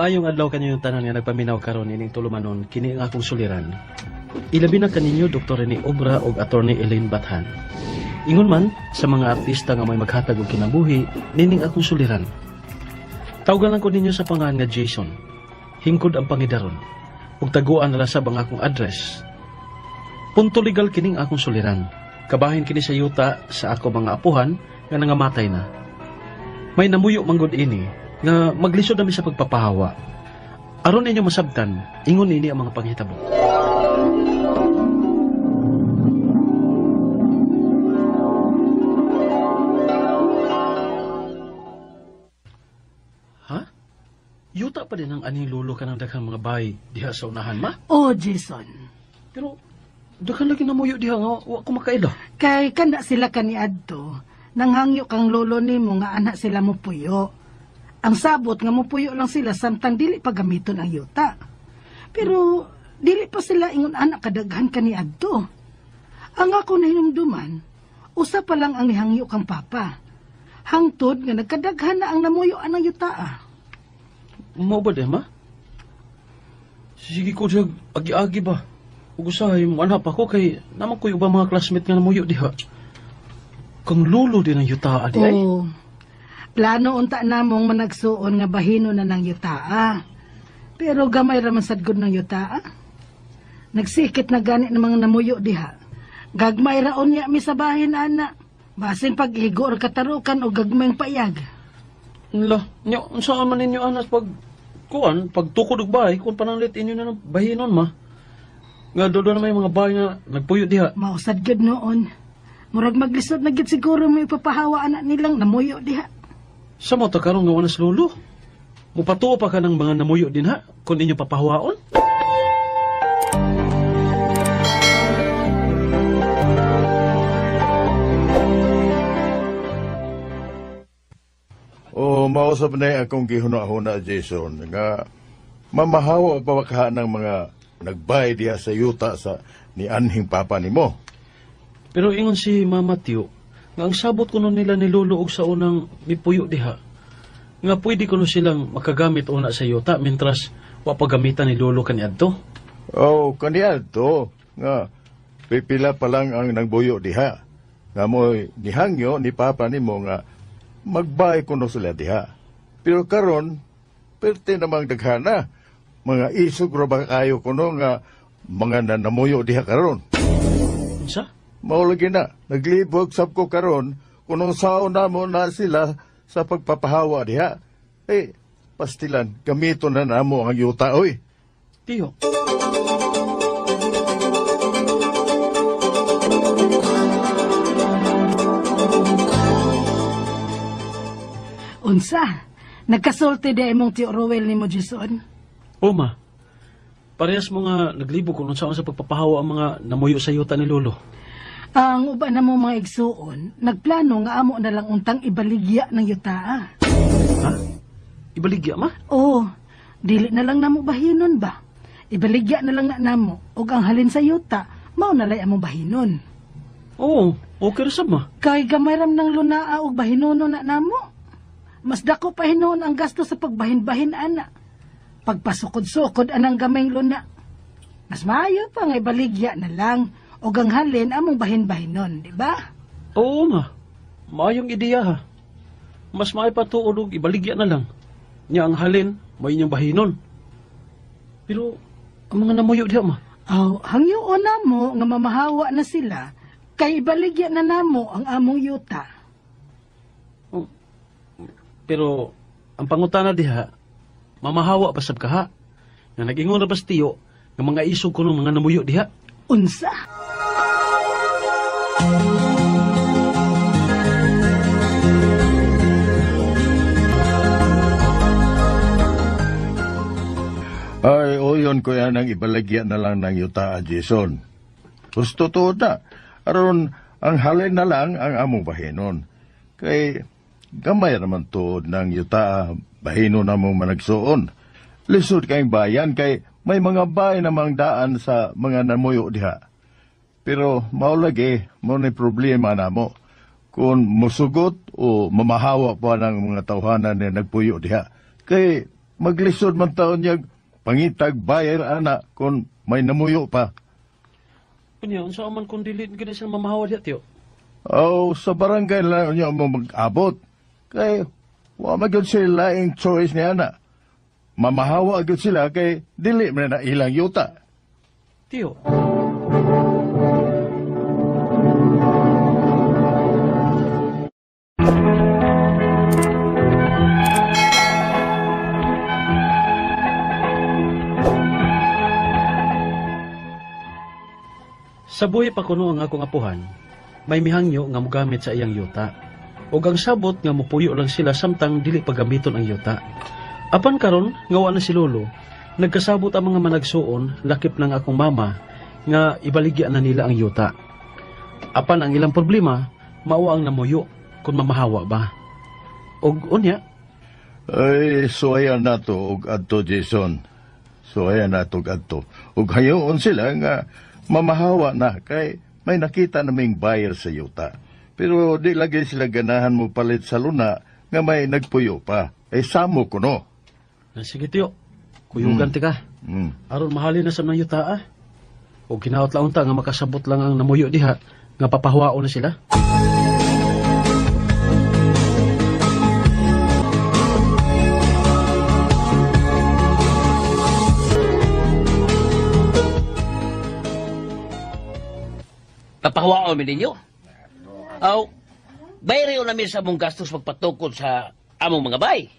Maayong adlaw kanyo yung tanan nga nagpaminaw karon ining tulumanon kini ang akong suliran. Ilabi na kaninyo Dr. Rene Obra ug Attorney Elaine Bathan. Ingon man sa mga artista nga may maghatag og kinabuhi nining akong suliran. Tawagan lang ko ninyo sa pangalan nga Jason. Hingkod ang pangidaron. Ug taguan na sa ang akong address. Punto legal kining akong suliran. Kabahin kini sa yuta sa ako mga apuhan nga nangamatay na. May namuyo manggod ini nga maglisod nami sa pagpapahawa. Aron ninyo masabtan, ingon ini ang mga panghitabo. Ha? Yuta pa din ang aning lulo ka ng daghang mga bahay diha sa unahan, ma? Oh, Jason. Pero, daghang lagi namuyo diha nga, wa ko makaila. Kay kanda sila kaniadto, nanghangyo kang lolo nimo nga anak sila mo puyo. Ang sabot nga mo puyo lang sila samtang dili pa gamiton ang yuta. Pero dili pa sila ingon anak kadaghan kaniadto. Ang ako na hinumduman, usa pa lang ang nihangyo kang papa. Hangtod nga nagkadaghan na ang namuyo ang yuta. Mo ba ma? Sige ko diha agi-agi ba? Ug usahay mo anak ako kay naman ko ubang mga classmate nga namuyo diha. Kang lulo din ang yuta di ay. Oh. Plano unta namong managsuon nga bahino na ng yutaa. Pero gamay raman sad gud ng yutaa. Nagsikit na gani ng mga namuyo diha. Gagmay raon niya mi sa bahin ana. Basin pag-igo or katarukan o gagmayng payag. La, nya unsa man ninyo anas pag kuan, pag tukod og bahay kun pananglit inyo na ng bahinon ma. Nga dodo na may mga bahay nga nagpuyo diha. Mausad gud noon. Murag maglisod na gid siguro may ipapahawa anak nilang namuyo diha. Sa mo ta karon nga wanas lulo. Mupatuo pa ka ng mga namuyo din ha kun inyo papahawaon. O mausap na akong gihuna-huna, Jason, nga mamahawa pa ka ng mga nagbay diha sa yuta sa ni anhing papa nimo. Pero ingon si Mama Tio, nga ang sabot kuno nila ni Lolo og sa unang mipuyo diha. Nga pwede kuno silang makagamit una sa yuta mintras wa pagamitan ni Lolo kaniadto. Oh, kaniadto nga pipila pa lang ang nagbuyo diha. Nga mo nihangyo ni papa nimo nga magbay kuno sila diha. Pero karon perte namang daghana mga isog ra ba kayo kuno nga mga nanamuyo diha karon. Unsa? Maulagi na, naglibog sab ko karon kunong saon na mo na sila sa pagpapahawa diha. Pastilan, gamito na namo ang yuta, oy. Tio. Unsa? Nagkasulti di imong Tio Rowel ni mo, Jason? Ma. Parehas mo nga naglibog kung saan sa pagpapahawa ang mga namuyo sa yuta ni Lolo. Ang uban na mo mga igsuon, nagplano nga amo na lang untang ibaligya ng yutaa. Ha? Ibaligya, ma? Oo, dili na lang namo bahinon ba? Ibaligya na lang na namo, ug ang halin sa yuta, mao na lay among bahinon. Oo, okay ra sab, ma. Kay gamay ram ng lunaa ug bahinono na namo. Mas dako pa hinuon ang gasto sa pagbahin-bahin ana. Pagpasukod-sukod anang gamayng luna. Mas maayo pa nga ibaligya na lang, o ang halin among bahin-bahinon, di ba? Oo, ma. Maayong ideya, ha. Mas maipatuod og ibaligya na lang. Nya ang halin, may inyong bahinon. Pero, ang mga namuyo diha, ma. Aw, hangyo na mo nga mamahawa na sila, kay ibaligya na namo ang among yuta. Oh, pero, ang pangutana diha, mamahawa pa sab kaha. Nga nag-ingon na bastiyo, nga mga isog ko ng mga namuyo diha. Unsa? Ay, o yun ko yan ang ibalagyan na lang ng yuta, Jason. Gusto to na. Aron, ang halin na lang ang among bahinon. Kay, gamay naman to ng yuta, bahinon na mong managsuon. Lisod kayong bayan, kay may mga bahay namang daan sa mga namuyo diha. Pero, maulagi, mo ni problema na mo. Kung musugot o mamahawa pa ng mga tawhanan na nagpuyo diha. Kay, maglisod man taon niya pangitag bayar ana kung may namuyo pa. Unya, unsa man kung dili gid sila mamahawa diha, tiyo? O sa barangay lang niya mo mag-abot. Kay wa magyud sila ang choice niya na. Mamahawa gyud sila kay dili man na ilang yuta. Tiyo. Sa buhi pa kuno ang akong apuhan, may mihangyo nga mogamit sa iyang yuta. Ug ang sabot nga mopuyo lang sila samtang dili pagamiton ang yuta. Apan karon nga wa na si lolo, nagkasabot ang mga managsuon lakip ng akong mama nga ibaligya na nila ang yuta. Apan ang ilang problema, mao ang namuyo kung mamahawa ba. Og unya, Ay, suayan na to og adto, Jason. Suayan na to og adto. Ug hayoon sila nga mamahawa na kay may nakita naming buyer sa yuta. Pero di lagi sila ganahan mo palit sa luna nga may nagpuyo pa. Ay samo ko no. sige tiyo, kuyugan ti ka. Aron mahalin na sa mga yuta ah. O ginaot lang unta nga makasabot lang ang namuyo diha nga papahuwao na sila. Papahuwaon mi ninyo. Aw, bayrayo namin sa among gastos magpatukod sa among mga bay.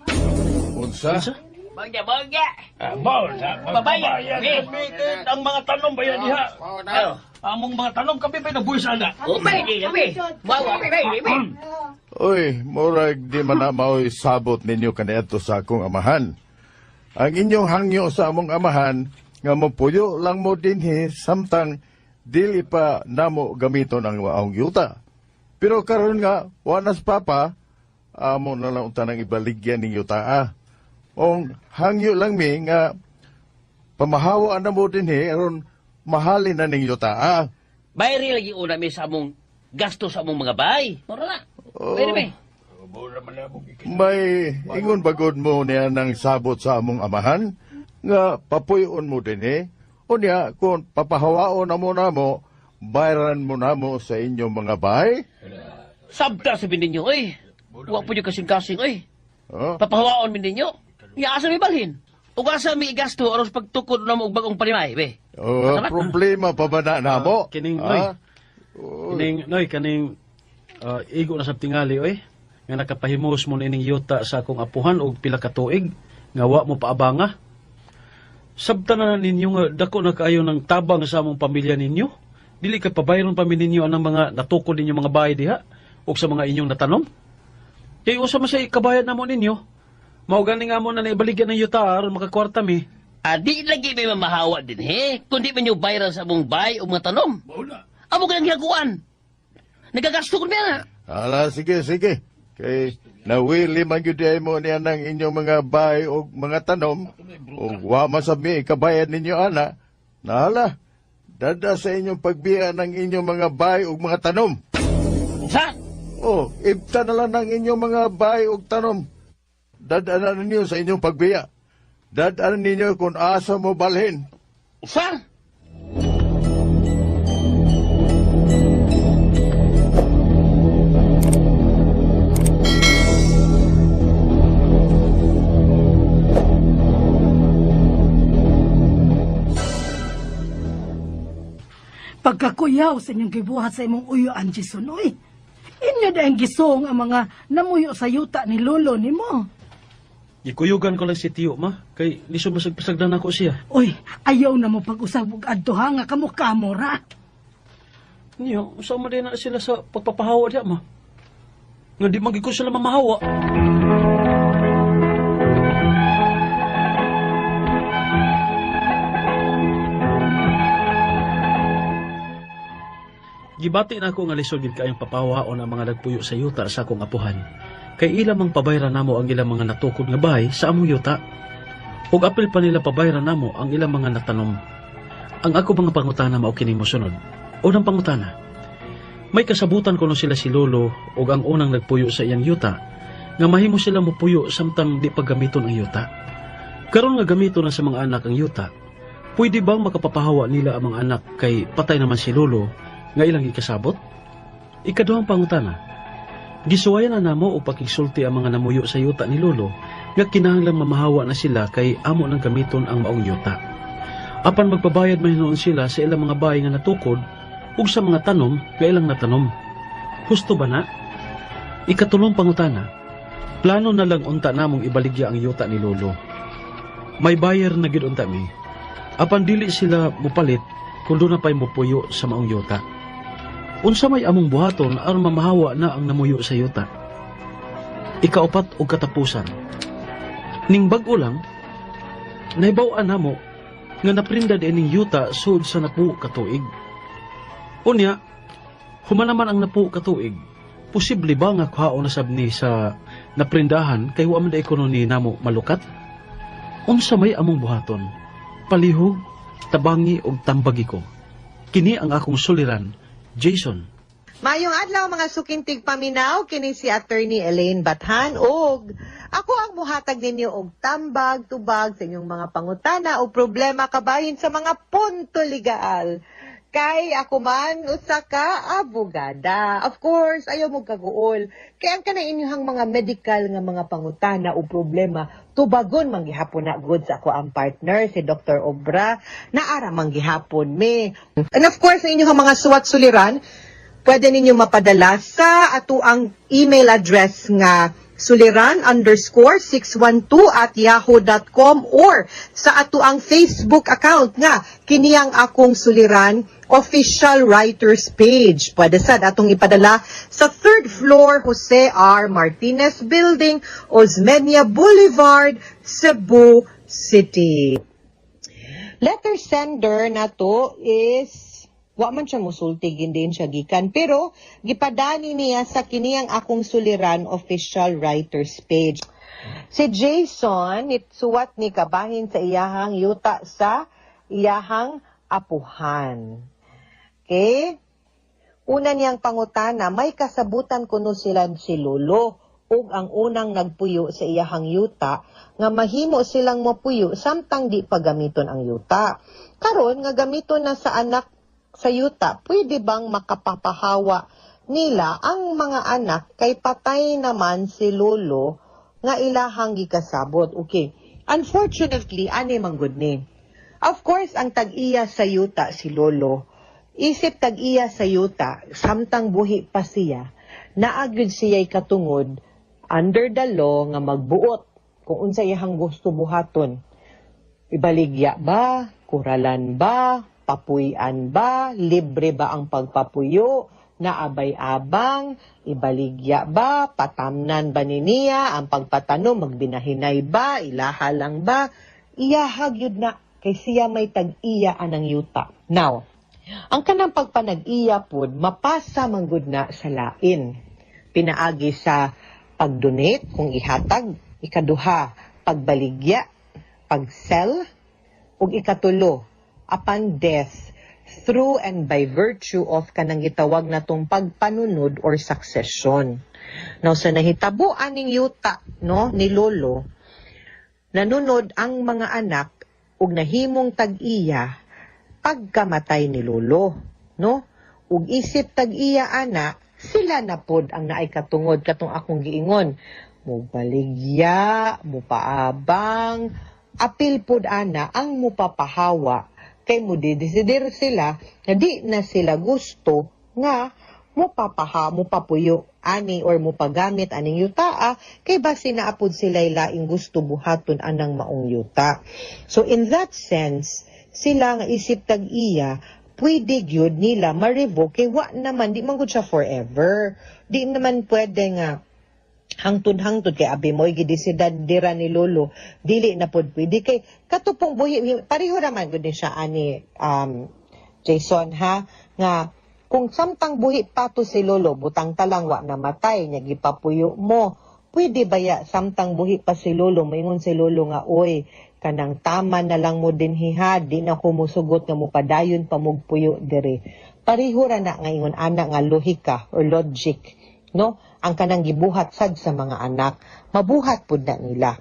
Unsa? Bagya, bagya. Babayan, Eh. ang mga tanong bayan diha. Ano? Among mga tanong kami pa nabuhi sana. O, bay, di kami. Wawa, bay, bay. Oy, murag di man na mao'y sabot ninyo kaniadto sa akong amahan. Ang inyong hangyo sa among amahan nga mopuyo lang mo dinhi samtang dili pa namo gamiton ang waong yuta. Pero karon nga wanas papa amo na lang unta nang ibaligyan ning yuta. Ong hangyo lang mi nga pamahawa na mo dinhi aron mahalin na ning yuta. Bayri lagi una mi sa among gastos sa among mga bay. Mura na. Oh. Bayri mi. May ingon bagod mo niya ng sabot sa among amahan nga papuyon mo dinhi. Unya, kung papahawaon na mo, bayaran mo na mo sa inyong mga bahay. Sabta sabi ninyo, oy. Huwag po nyo kasing-kasing, oy. Oh? Papahawaon mi ninyo. Iasa mi balhin. Ug asa mi igasto aron sa pagtukod na mo og bagong palimay, be. Oh, problema pa ba na mo? Kining, oy. Ah? Kaning igo na sa tingali oy. Nga nakapahimos mo ining yuta sa akong apuhan og pila ka tuig nga wa mo paabanga. Sabta na ninyo nga dako na kaayo ng tabang sa among pamilya ninyo. Dili ka pabayron pa mi ninyo anang mga natukod ninyo mga bahay diha o sa mga inyong natanom. Kay usa man sa ikabayad namo ninyo. Mao gani nga mo na naibaligyan ng yuta aron makakwarta mi. Di lagi may mamahawa din, he. Kundi man yung bayaran sa among bay o mga tanom. Amo ka ng hiyaguan. Nagagasto ko na. Ala, sige. Kay nawili man yun mo niya ng inyong mga bahay o mga tanom o wa masabi ikabayad ninyo ana. Nahala, dada sa inyong pagbiya ng inyong mga bahay o mga tanom. Sa? Oh, ibta na lang ng inyong mga bahay o tanom. Dadaanan ninyo sa inyong pagbiya. Dadaanan ninyo kung asa mo balhin. Sa? Pagkakuyaw sa inyong gibuhat sa imong uyo ang Jason, oy. Inyo dahil gisong ang mga namuyo sa yuta ni lolo ni mo. Ikuyugan ko lang si Tiyo ma kay lisod masagpasagdan ako siya. Oy, ayaw na mo pag-usag og adto ha nga kamukha ra. Niyo, usama din na sila sa pagpapahawa diha ma. Nga di magiging sila mamahawa. Gibati na ako nga lisod gid kaayong papawaon ang mga nagpuyo sa yuta sa akong apuhan. Kay ilang mang pabayran namo ang ilang mga natukod nga bahay sa among yuta. Ug apil pa nila pabayran namo ang ilang mga natanom. Ang ako mga pangutana mao kini mosunod. Unang pangutana. May kasabutan kuno sila si lolo ug ang unang nagpuyo sa iyang yuta nga mahimo sila mopuyo samtang di pagamiton ang yuta. Karon nga gamito na sa mga anak ang yuta, pwede bang makapapahawa nila ang mga anak kay patay naman si lolo nga ilang ikasabot? Ikaduhang pangutana, gisuwayan na namo o pakigsulti ang mga namuyo sa yuta ni lolo nga kinahanglang mamahawa na sila kay amo nang gamiton ang maong yuta. Apan magpabayad mahinoon sila sa ilang mga bahay nga natukod ug sa mga tanom nga ilang natanom. Husto ba na? Ikatulong pangutana, plano na lang unta namong ibaligya ang yuta ni lolo. May bayar na gid unta mi. Apan dili sila mupalit kung doon na pa'y mupuyo sa maong yuta. Unsa may among buhaton aron mamahawa na ang namuyo sa yuta. Ikaapat og katapusan. Ning bag-o lang, nahibaw-an namo nga naprinda diining yuta sud sa napuo ka tuig. Unya, humanaman ang napuo ka tuig, posible ba nga kuhaon na sabni sa naprindahan kay wa man da ekonomi namo malukat? Unsa may among buhaton? Palihog, tabangi og tambagi ko. Kini ang akong suliran, Jason. Mayong adlaw mga sukintig paminaw, kini si Attorney Elaine Bathan og ako ang muhatag ninyo og tambag, tubag sa inyong mga pangutana o problema kabahin sa mga punto legal. Kay ako man usa ka abogada. Of course, ayaw mo kaguol. Kaya ang kanang inyong mga medical nga mga pangutana o problema, tubagon manggihapon na good sa ako ang partner, si Dr. Obra, naara manggihapon me. And of course, sa inyong mga suwat suliran, pwede ninyo mapadala sa ato ang email address nga suliran_612@yahoo.com or sa ato ang Facebook account nga kiniyang akong suliran official writers page. Pwede sad atong ipadala sa 3rd floor Jose R. Martinez Building, Osmeña Boulevard, Cebu City. Letter sender nato is wa man siya musulti din siya gikan pero gipadani niya sa kiniyang akong suliran official writers page. Si Jason nitsuwat ni kabahin sa iyahang yuta sa iyahang apuhan. Okay? Una niyang pangutana, may kasabutan kuno sila si lolo ug ang unang nagpuyo sa iyahang yuta nga mahimo silang mapuyo samtang di pa gamiton ang yuta. Karon nga gamiton na sa anak sa yuta, pwede bang makapapahawa nila ang mga anak kay patay naman si lolo nga ilahang gikasabot? Okay. Unfortunately, ani manggod ni. Of course, ang tag-iya sa yuta si lolo. Isip tag-iya sa yuta, samtang buhi pa siya, naagid siya'y katungod under the law nga magbuot kung unsa iyang gusto buhaton. Ibaligya ba? Kuralan ba? Papuyan ba? Libre ba ang pagpapuyo? Naabay-abang? Ibaligya ba? Patamnan ba niya? Ang pagpatanom, magbinahinay ba? Ilaha lang ba? Iyahag yun na. Kay siya may tag-iya anang yuta. Now, ang kanang pagpanag-iya pod, mapasa manggod na sa lain. Pinaagi sa pag-donate, kung ihatag. Ikaduha, pagbaligya, pag-sell, ug ikatulo, upon death, through and by virtue of kanang gitawag na tong pagpanunod or succession. Now, sa nahitabo aning yuta, no, ni lolo, nanunod ang mga anak ug nahimong tag-iya pagkamatay ni lolo, no? Ug isip tag-iya ana, sila na pod ang naay katungod katong akong giingon. Mubaligya, mupaabang, apil pod ana ang mupapahawa kay mo didesider sila na di na sila gusto nga mupapuyo ani or mupagamit aning yuta kay basi naapod sila laing gusto buhaton anang maong yuta. So in that sense, sila nga isip tag-iya, pwede gyud nila ma-revoke kay wa naman, di man gud siya forever. Di naman pwede nga hangtod-hangtod kay abi mo'y gidesidad dira ni lolo, dili na pod pwede kay katupong buhi, pareho naman gud ni siya ani Jason ha, nga kung samtang buhi pa to si lolo, butang talang wa namatay, nya gipapuyo mo, pwede baya samtang buhi pa si lolo, maingon si lolo nga, oy, kanang tama na lang mo din hiha, di na ko musugot nga mo padayon pamugpuyo dire. Pareho ra na nga ingon ana nga lohika or logic, no? Ang kanang gibuhat sad sa mga anak, mabuhat pud na nila.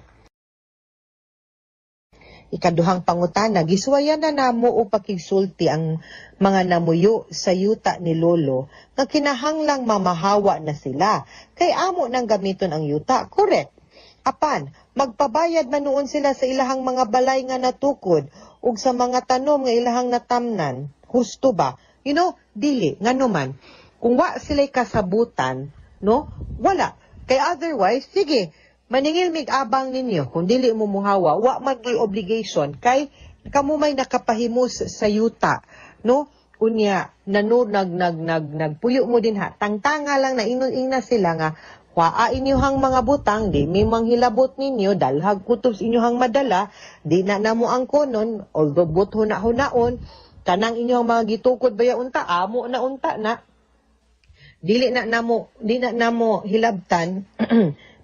Ikaduhang pangutana, giswayan na namo o pakigsulti ang mga namuyo sa yuta ni Lolo nga kinahanglang mamahawa na sila. Kay amo nang gamiton ang yuta, correct. Apan, magpabayad man noon sila sa ilahang mga balay nga natukod ug sa mga tanom nga ilahang natamnan. Husto ba? Dili, nga naman. Kung wa sila'y kasabutan, wala. Kay otherwise, sige, maningil mig abang ninyo, kung dili mo muhawa, wa man kay obligation, kay kamo may nakapahimus sa yuta, Unya, nagpuyo mo din ha, tangtanga lang na ingon-ina sila nga, waa inyohang mga butang, di may manghilabot ninyo, dalhag kutob sa inyohang madala, di na namo ang konon, although but huna-hunaon, kanang inyohang mga gitukod baya unta, amo na unta na, di na namo hilabtan,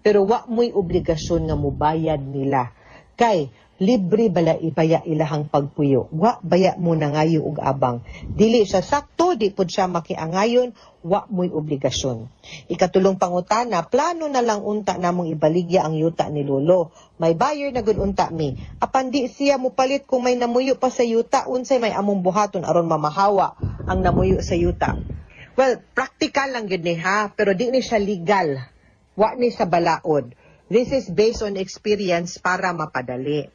pero wa mo'y obligasyon nga mubayad nila. Kay, libre bala ibaya ilahang pagpuyo. Wa baya mo nangayo og abang. Dili siya sakto, di pod siya makiangayon, wa mo'y obligasyon. Ikatulong pangutana, plano na lang unta namong ibaligya ang yuta ni Lolo. May buyer na gud unta mi. Apan di siya mupalit kung may namuyo pa sa yuta, unsay may among buhaton aron mamahawa ang namuyo sa yuta. Well, practical lang yun ha, pero di ni siya legal. Wa ni sa balaod. This is based on experience para mapadali.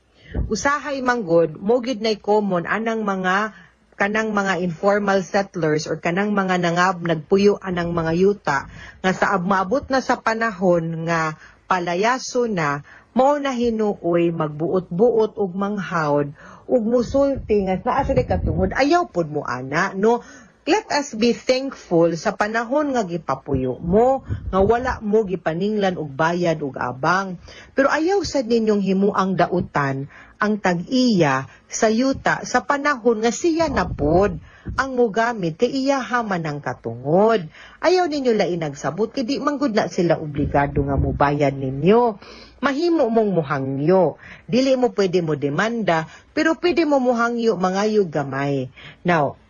Usahay manggod, mogid na'y common kanang mga informal settlers or kanang mga nagpuyo anang mga yuta nga sa maabot na sa panahon nga palayaso na mao na hinuoy magbuot-buot og manghawd ug musulti nga naa sila katungod ayaw pod mo ana Let us be thankful sa panahon nga gipapuyo mo, nga wala mo gipaninglan og bayad og abang. Pero ayaw sad ninyong himuang dautan ang tag-iya sa yuta sa panahon nga siya na pod ang mugamit kay iya haman ang katungod. Ayaw ninyo lain nagsabot kay di manggod na sila obligado nga mubayad ninyo. Mahimo mong muhangyo. Dili mo pwede mo demanda, pero pwede mo muhangyo mangayo gamay. Now,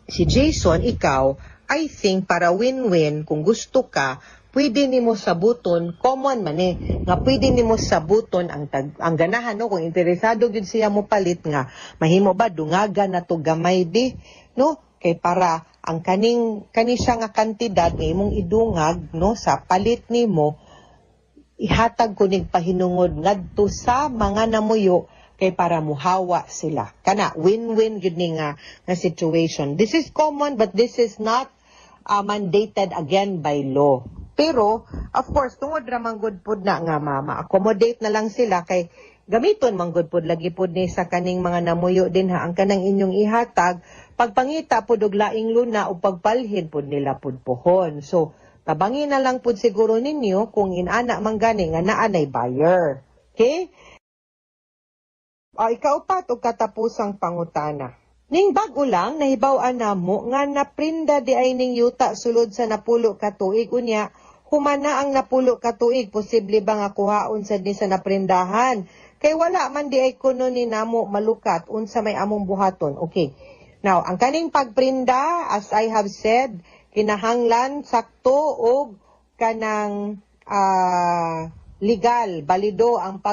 si Jason, ikaw, I think para win-win, kung gusto ka, pwede nimo sabuton, common man nga pwede nimo sabuton ang ganahan, kung interesado yun siya mo palit nga, mahimo ba, dungaga na to gamay di, kay para ang kani siya nga kantidad nga imong idungag, sa palit nimo, ihatag ko ning pahinungod ngadto sa mga namuyo, kay para muhawa sila. Kana, win-win yun nga situation. This is common, but this is not mandated again by law. Pero, of course, tungod ramang good pod na nga ma-accommodate na lang sila kay gamiton mang good pod lagi pod ni sa kaning mga namuyo din ha ang kanang inyong ihatag pagpangita pod og laing luna o pagpalhin pod nila pod pohon. So, tabangin na lang pod siguro ninyo kung inana man gani nga naa nay buyer. Okay? Ikaupat o katapusang pangutana. Ning bag-o lang, nahibaw-an namo nga naprinda di ay ning yuta sulod sa napulo ka tuig. Unya, humana ang napulo ka tuig, posible ba nga kuhaon sa naprindahan? Kay wala man di ay kuno ni namo malukat, unsa may among buhaton. Okay. Now, ang kaning pagprinda, as I have said, kinahanglan, sakto, o kanang legal, balido ang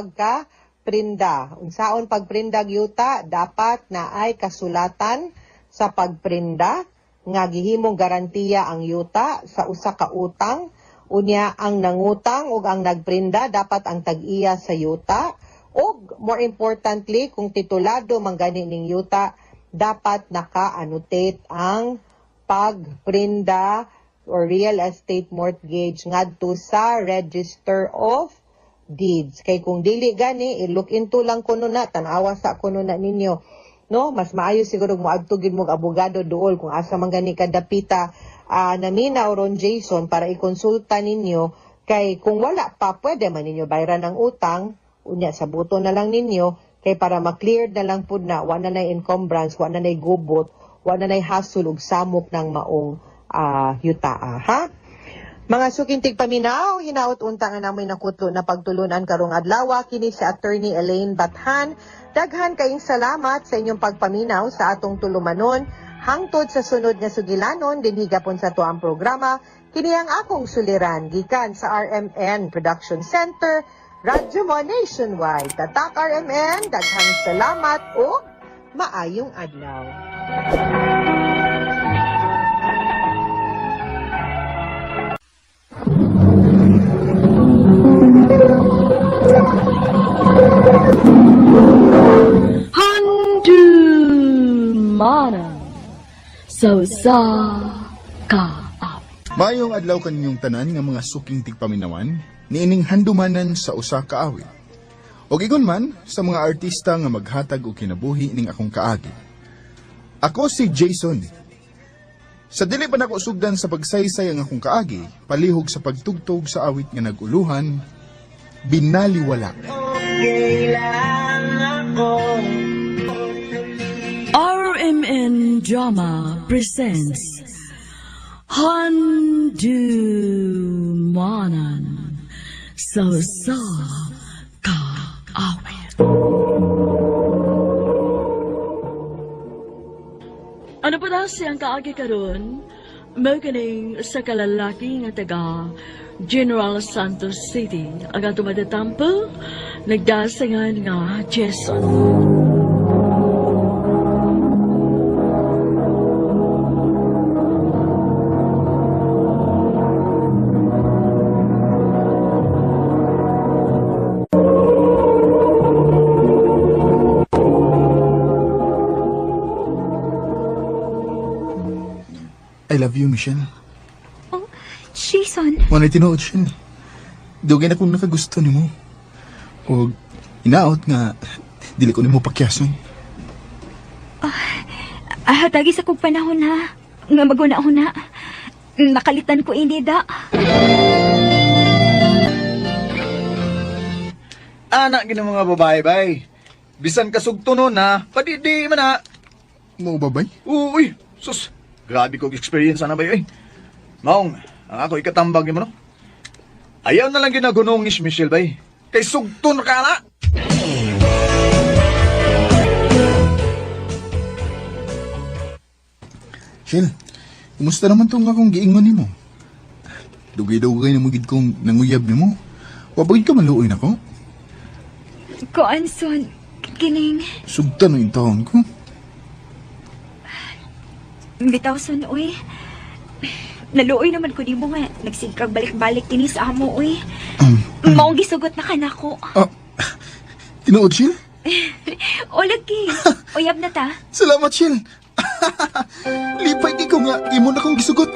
prinda. Unsaon pagprinda yuta, dapat na ay kasulatan sa pagprinda nga gihimong garantiya ang yuta sa usa ka utang. Unya ang nangutang ug ang nagprinda dapat ang tag-iya sa yuta. Ug more importantly, kung titulado man gani ning yuta, dapat naka-annotate ang pagprinda or real estate mortgage ngadto sa Register of Deeds. Kay kung dili gani, i-look into lang kuno na, tanawa sa kuno na ninyo. Mas maayo siguro moadtugid mo abogado dool kung asa man gani kadapita namina o Ron Jason para ikonsulta ninyo. Kay kung wala pa, pwede man ninyo bayaran ang utang, unya sa buto na lang ninyo, kay para ma-clear na lang po na, wala na encumbrance, wala na gubot, wala na hassle ug samok ng maong yuta. Ha? Mga sukintig paminaw, hinaot unta nga namoy nakutlo na pagtulunan karong adlaw kini si Attorney Elaine Bathan. Daghan kayong salamat sa inyong pagpaminaw sa atong tulumanon. Hangtod sa sunod nga sugilanon dinhi gapon sa tuang programa, kini ang akong suliran gikan sa RMN Production Center Radyo mo nationwide. Tatak RMN, daghang salamat o maayong adlaw. Mana so sa ka Mayong adlaw kaninyong tanan nga mga suking tigpaminawan, niining handumanan sa usa ka awit. O gigon man sa mga artista nga maghatag og kinabuhi ning akong kaagi. Ako si Jason. Sa dili pa nako sugdan sa pagsaysay ang akong kaagi, palihog sa pagtugtog sa awit nga naguluhan, Binaliwala. RMN Drama presents Handumanan so sa ka awit. Ano pa daw siyang kaagi karon? Magaling sa kalalaki nga taga General Santos City. Aga tumadatampo, nagdasangan nga Jason. I love you, Michelle. Oh, Jason. Wanay tinuod siya. Dugay na kung nakagusto ni mo. O inaot nga, dili ko ni mo pakyason. Hatagi sa kong panahon ha. Nga magunahon na. Nakalitan ko inida. Anak gina mga babae, bay. Bisan kasugto nun ha, padidi man na. Mo babay? Uy, sus. Grabe kong experience na ba yun? Maong, ang ako ikatambag mo no? Ayaw na lang ginagunong ni Michelle bay. Kay sugto na ka na. Shell, kumusta naman tong akong giingon ni mo? Dugay-dugay na mugid kong nanguyab ni mo. Wabagid ka maluoy na ko. Koan son, kining. Sugta no yung taon ko. Bitaw son, uy. Naluoy naman ko di mo nga. Nagsigkag balik-balik kini sa amo, uy. Maong gisugot na ka na ko. Tinuod, Shell? O, lagi. Uyab na ta. Salamat, Shell. Lipay di ko nga, imo na kong gisugot.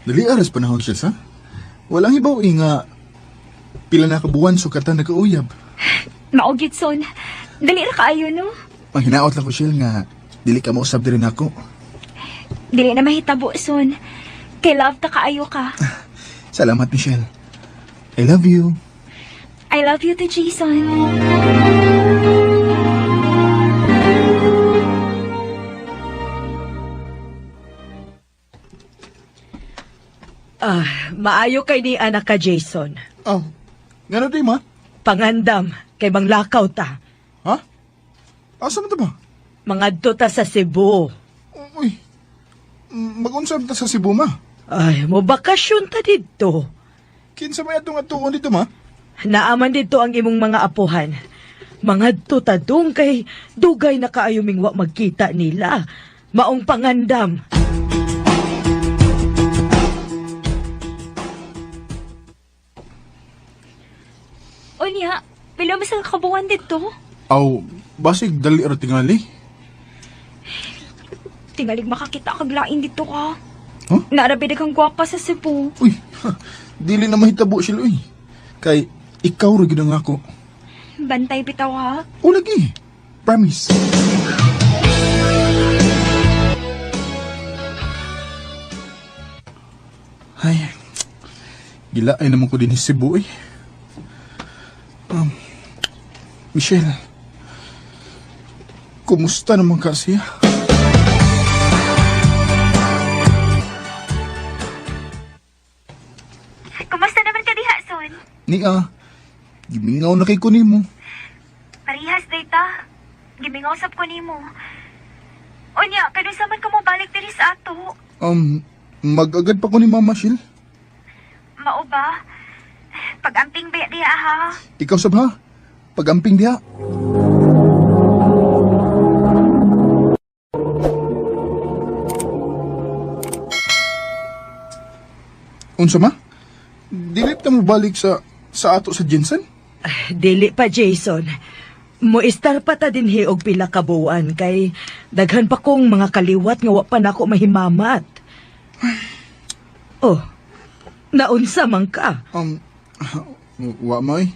Dali aras panahon, Shell, sa? Walang ibaw nga pila na kabuwan sukatan nagkauyab. Maugit son. Dali ra kaayo, no? Ang hinaot lang ko, Shell, nga dili ka mausab din ako. Dili na mahitabo, son. Kay love ta kaayo ka. Salamat, Michelle. I love you. I love you too, Jason. Maayo kay ni anak ka, Jason. Oh, gano'n di ma? Pangandam, kay bang lakaw ta. Ha? Asa man ta ba? Mangadto ta sa Cebu. Uy, mag-unsab ta sa Cebu, ma. Ay, mo bakasyon ta dito. Kinsa may atong atuon dito, ma? Naaman dito ang imong mga apuhan. Mangadto ta dong kay dugay na kaayo mingwa magkita nila. Maong pangandam. O niya, pila mo sa kabuan dito? Aw, basig dali ra tingali. Tingalig makakita kag lain dito ka. Huh? Narabi kang gwapa sa Cebu. Uy, dili na mahitabo sila, uy. Kay, ikaw rin ginang ako. Bantay bitaw ha. O lagi, promise. Ay, gila ay naman ko din sa Cebu, eh. Michelle, kumusta naman ka siya? Kumusta naman ka diha, son? Gimingaw na kay kunin mo. Parihas data. Gimingaw sab ko nimo. Unya, kanisa man ka mo balik diri sa ato. Mag-agad pa ko ni Mama Shil. Mao ba? Pag-amping ba diha ha? Ikaw sab ha? Pag-amping diha. Unsa ma? Dili ta mo balik sa ato sa Jensen? Dili pa, Jason. Moistar pa ta dinhi og pila ka buwan kay daghan pa kong mga kaliwat nga wa pa nako mahimamat. Oh, naunsa man ka? Wa may.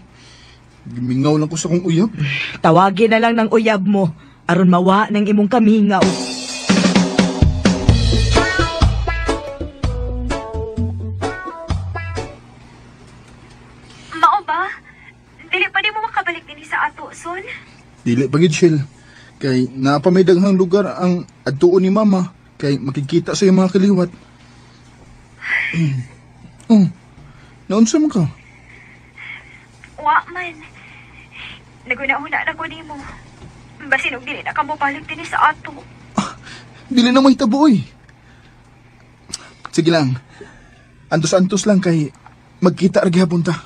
Gimingaw lang ko sa kong uyab. Tawagin na lang ng uyab mo aron mawa ng imong kamingaw. Mao ba? Dili pa di mo makabalik din sa ato, son? Dili pa gid Shil. Kay napamay daghang lugar ang adtuon ni Mama kay makikita sa iyong mga kaliwat. Naunsa man ka? Wa man. Naguna-una na ko nimo. Basin og dili na ka mo balik din sa ato. Dili na may taboy. Sige lang. Antos-antos lang kay magkita ra gihapon ta.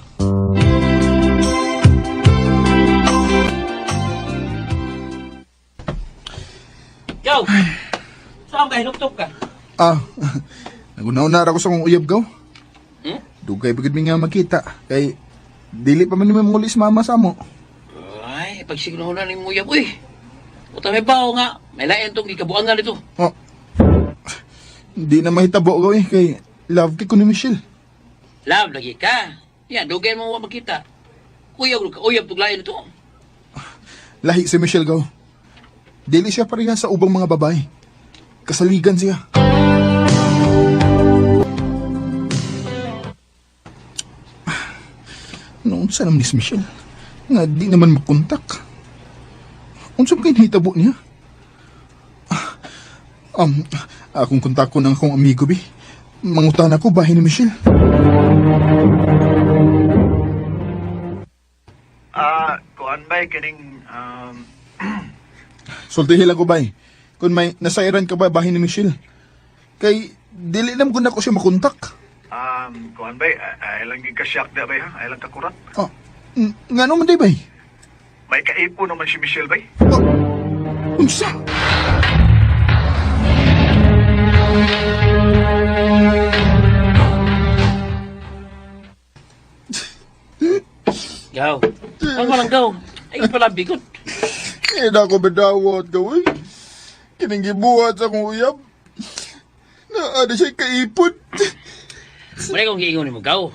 Gaw! Saan ka? Hinuptop ka? Nagunaw-na ra ko sa kong uyab gaw. Dugay bagid mi nga makita kay dili pa man ni muli si Mama sa mo. Ay, pag signahulan ni Muya, uy. Utang may bao nga. May lain tong ikabuangan nito. Di na mahitabo gaw kay love kay ko ni Michelle. Love, lagi ka. Yan, dugay mo makita. Uyab tuglayan nito. Lahi si Michelle gaw. Dili siya pareha sa ubang mga babae. Kasaligan siya. Noon sa naman ni Michelle, nga di naman makontak. Unsa ba kayo nahitabo niya? Akong kontak ko ng akong amigo, bi. Mangutan ako bahay ni Michelle. Kuan bay kining Sultihin lang ko, bay. Kung may nasairan ka ba bahay ni Michelle? Kay, dili naman ko na ko siya makontak. kuan bay, ay lang gikasyak da bay ha, ay lang kakurat. Nga naman day, bay? May kaipo naman si Michelle bay. Unsa? Gaw. Ang malang gaw. Ay, pala bigot. Kaya na ako bedawat gawin. Kining gibuhat sa akong uyab. Naada siya kaipon. Muna kong giingon mo, gaw.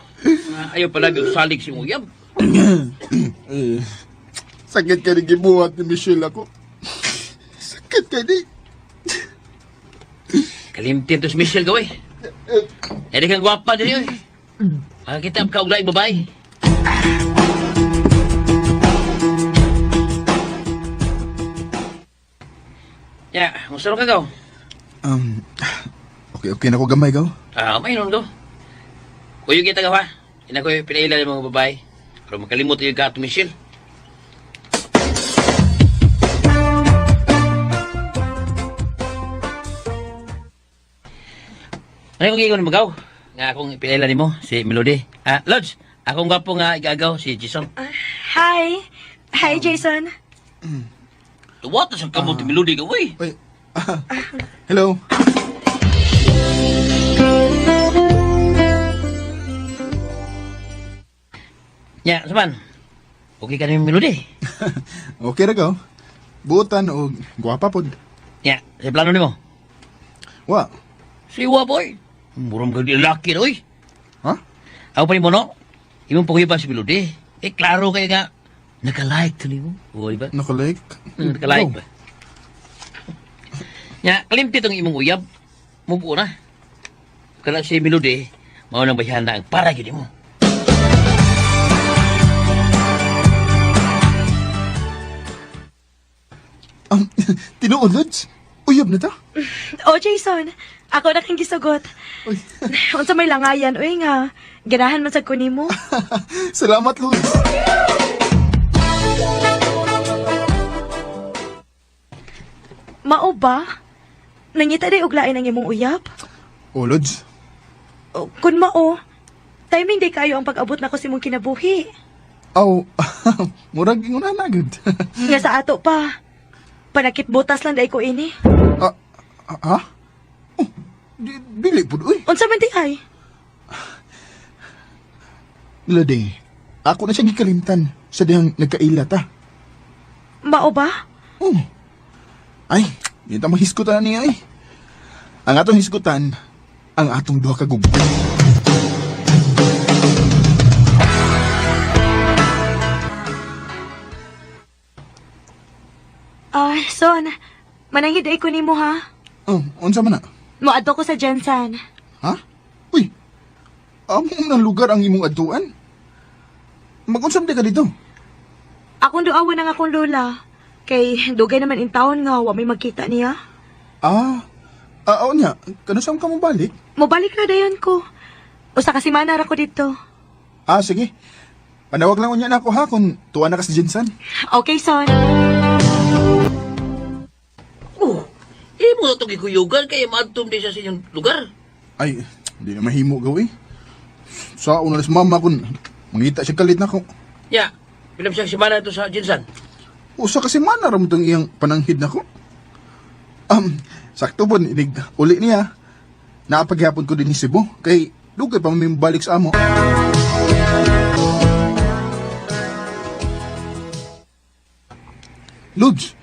Ayaw pala bigot salig si Uyab. Sakit ka rin gibuhat ni Michelle ako. Sakit ka rin. Kalimtin to si Michelle, gaw eh. Hindi kang gwapa din yun. Makakita ka og laing babae. Ya, musta ka gaw? Okay na ko gamay gaw. May nun gaw. Kuyo kita gawa. Ina ko pinaila ng mga babae. Pero makalimot yung gato Michelle. Ano kong gigon mo gaw? Nga akong pinaila ni mo, si Melody. Lodge, akong gwapo nga igagaw, si Jason. Hi. Hi, Jason. Tuwata sa kamot ni Melody ka, uy. Hello. Ya, saman. Okay ka namin Melody. Okay ra gaw. Buotan o gwapa pod. Ya, sa plano ni mo. Wa. Siwa, boy. Muram ka di laki na, uy. Ha? Ako pa ni mo, no? Imong panguhipan si Melody. Klaro kayo nga. Naka-like to ni mo. Uy ba? Nakalike? Naka-like ba? Ya, kalimti itong imong uyab. Mubuo na. Kala si Melody, maunang bayahan na ang para yun mo. Tinuod, Lods? Uyab na ta? Oh, Jason. Ako na kang gisugot. Unsa may langayan, uy nga. Ganahan man sa kunin mo. Salamat, Lods. Mao ba? Nangita day og lain ang imong uyab? O, Lods. O, kun mao, timing day kayo ang pag-abot nako sa imong kinabuhi. Aw, murag ingon na gud. Nga sa ato pa. Panakit butas lang day ko ini. Ha? Oh, dili pud uy. Unsa man di ay? Lodi, ako na siya gikalimtan sa dihang nagkaila ta. Mao ba? Oh. Ay, di ta mahisgutan niya eh. Ang atong hisgutan, ang atong duha ka gugma. Son, manangid ay ko nimo ha. Oh, unsa man na? Moadto ko sa Jensen. Ha? Uy, among ng lugar ang imong adtuan? Mag-unsam di ka dito? Akong duawan ang akong lola. Kay dugay naman in town nga wa may magkita niya. Oo niya. Kanusam ka mo balik? Mobalik na dayon ko. Usa ka semana ra ko dito. Sige. Panawag lang unya na ako ha kung tuwa na ka si Jinsan. Okay, son. Oh, imo na itong ikuyugan kaya maadtom din siya sa inyong lugar. Ay, hindi na mahimo gawin. Sa una sa mama kung mangita siya kalit na ko. Ya, pilam siyang simana ito sa Jinsan. Usa kasi man naram itong iyang pananghid na ko. Sakto po, inig uli niya. Naapaghapon ko din ni Cebu. Kay lugay pa may balik sa amo. Lods,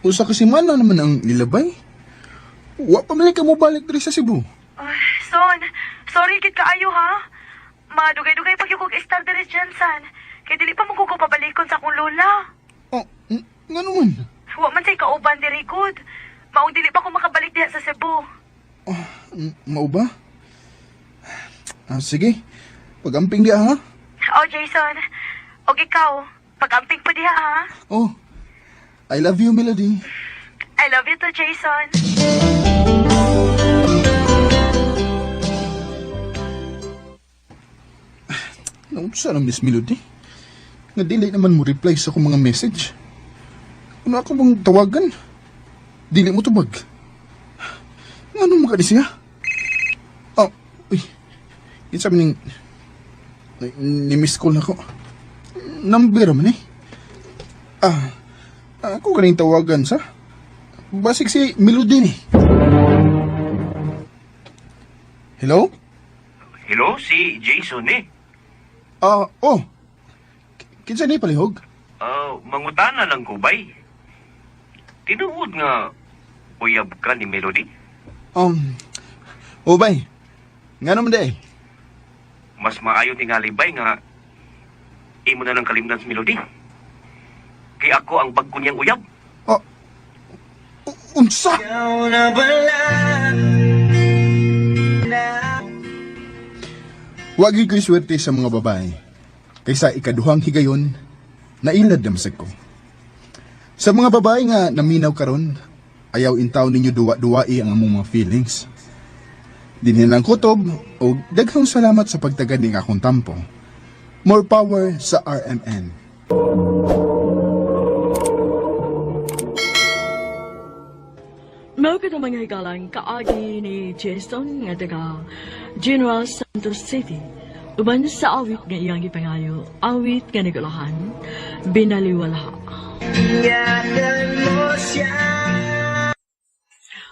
usa kasi man na naman ang nilabay. Wa pa man ka mo balik diri sa Cebu. Son, sorry kit kaayo ha. Madugay-dugay pag yung kog-star diri Jensen. Kay dili pa mo ko pabalikon sa akong lola. Nga naman. Wa man say kauban diri good. Maong dili pa ko makabalik diha sa Cebu. Mao ba? Sige. Pag-amping diha ha? Jason. Og ikaw, pag-amping pa diha ha? Oh, I love you, Melody. I love you too, Jason. Naunsa na Miss Melody? Nga dili naman mo reply sa akong mga message. Ano ako bang tawagan? Dili mo tubag. Nga nung maka siya? Uy. Yan sabi ning... Ni-miss call na ko. Number man eh. Ako kaning tawagan sa... Basig si Melody ni. Hello? Hello, si Jason eh. Kinsa ni palihog? Mangutana lang ko bay. Tinuod nga uyab ka ni Melody. Bay. Nga naman day. Mas maayo tingali bay nga imo na lang kalimdan si Melody. Kay ako ang bagko niyang uyab. Unsa? Wagi ko'y swerte sa mga babae. Kaysa ikaduhang higayon, nailad namasag ko. Sa mga babae nga naminaw karon, ayaw intaw ninyo duwa-duwai ang among mga feelings. Dinilang kutob o daghang salamat sa pagtagad ng akong tampo. More power sa RMN. Mao ka mga higalang kaagi ni Jason nga taga General Santos City. Uban sa awit nga iyang ipangayo, awit nga nagulahan, binaliwala.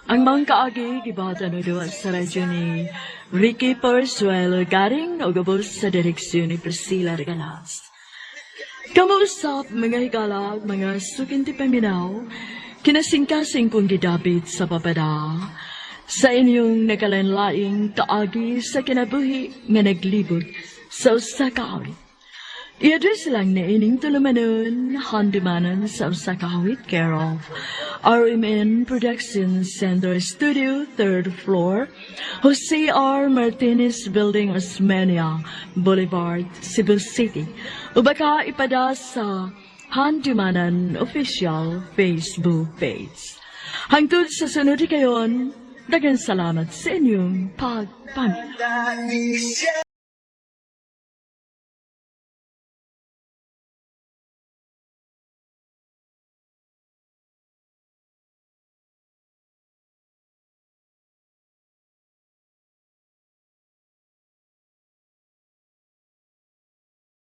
Ang mga kaagi gibata no duwa sa radyo ni Ricky Porzuelo garing o gabor sa direksyon ni Priscilla Regalas. Kamuusap mga higalang, mga sukinti paminaw, kinasingkasing kong gidabit sa papada sa inyong nakalanlaing kaagi sa kinabuhi nga naglibot sa usa ka awit. I-address lang na ining tulumanon, handimanan sa usa ka awit care of RMN Productions Center Studio, 3rd floor, Jose R. Martinez Building, Osmeña Boulevard, Cebu City. Ubaka ipada sa Handimanan Official Facebook page. Hangtod sa sunod kayon, daghang salamat sa inyong pagpamilya.